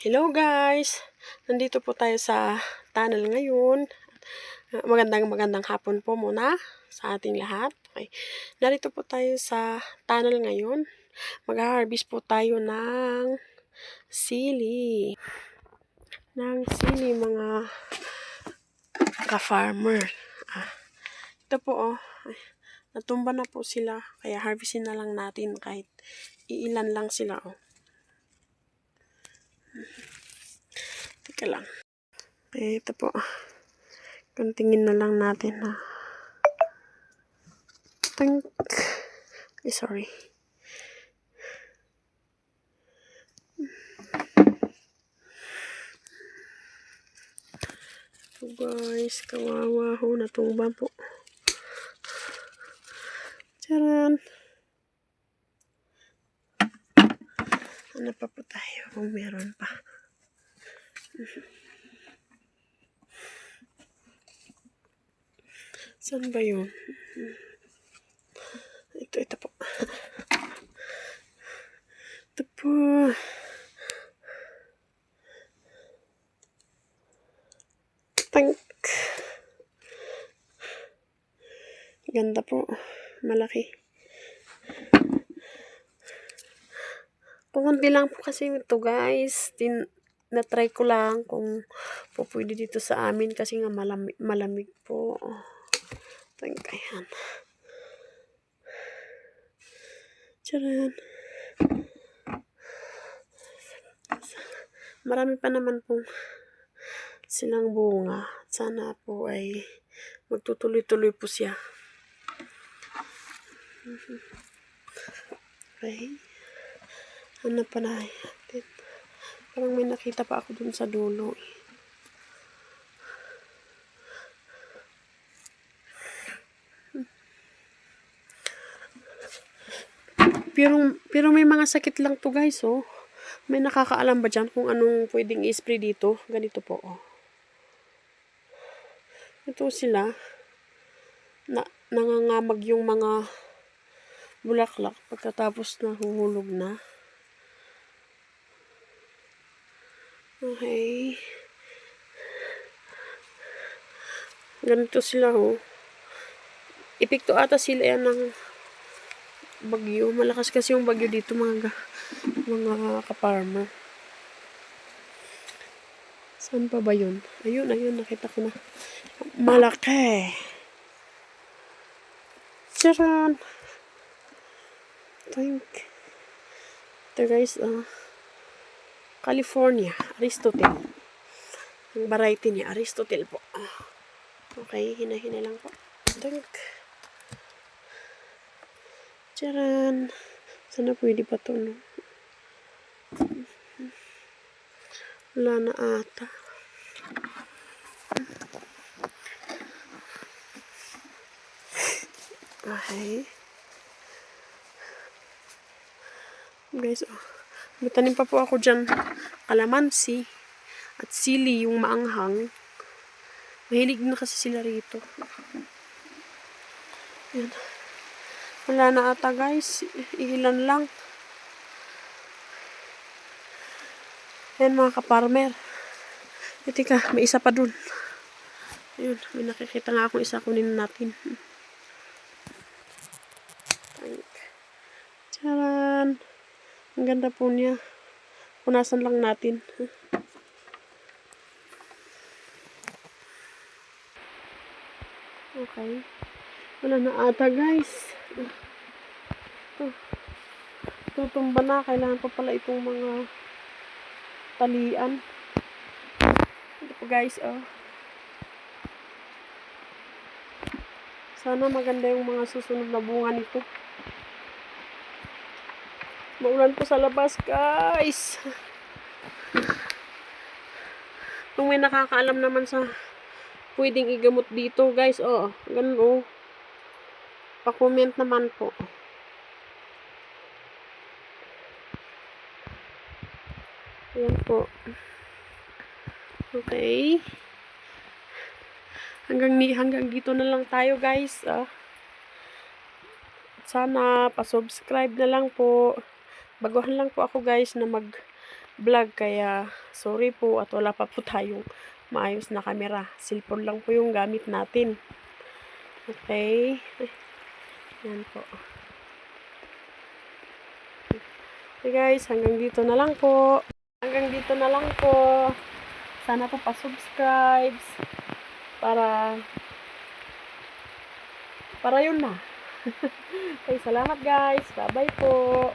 Hello guys! Nandito po tayo sa tunnel ngayon. Magandang hapon po muna sa ating lahat. Okay. Narito po tayo sa tunnel ngayon. Mag-harvest po tayo ng sili. Mga ka-farmer. Ito po natumba na po sila. Kaya harvestin na lang natin kahit iilan lang sila Teka lang. Okay, ito po. Kantingin na lang natin sorry. So guys, kawawa ho, natumba po. Charan! Ano pa po tayo kung meron pa? Saan ba yun? Ito po. Ito po. Ganda po. Malaki. Pumunti lang po kasi ito guys. Na-try ko lang kung po pwede dito sa amin kasi nga malamig po. Ayan. Charan. Marami pa naman pong silang bunga. Sana po ay magtutuloy-tuloy po siya. Okay. Ano pa na natin? Parang may nakita pa ako dun sa dulo. Pero may mga sakit lang to guys, May nakakaalam ba dyan kung anong pwedeng i-spray dito? Ganito po, Ito sila. Nangangamag yung mga bulaklak pagkatapos nahuhulog na. Okay. Ganito sila, Epekto ata sila yan ng bagyo. Malakas kasi yung bagyo dito, mga ka-farmer. Saan pa ba yun? Ayun, nakita ko na. Malaki. Charan! Ito guys, California, Aristotle. Ang variety niya, Aristotle po. Okay, hina-hina lang po. Charan! Sana pwede pa to, no? Wala na ata. Okay. Guys, matanim pa po ako dyan. Kalamansi at sili, yung maanghang. Mahilig na kasi sila rito. Yan. Wala na ata guys. Ilan lang. Yan mga ka-farmer. Tika, may isa pa dun. Ayun, may nakikita nga akong isa, kunin natin. Charan! Ang ganda po niya. Punasan lang natin. Okay. Wala na ata guys. Tutumba na. Kailangan pa pala itong mga talian. Ito po guys, Sana maganda yung mga susunod na bunga nito. Maulan po sa labas, guys. Kung may nakakaalam naman sa pwedeng igamot dito, guys, ganun, pa-comment naman po. Ayan po. Okay. Hanggang dito na lang tayo, guys. Sana pa-subscribe na lang po. Baguhan lang po ako guys na vlog, kaya sorry po at wala pa po tayong maayos na camera. Cellphone lang po yung gamit natin. Okay. Yan po. Okay guys, hanggang dito na lang po. Hanggang dito na lang po. Sana po pa-subscribe para yun na. Okay, salamat guys. Bye-bye po.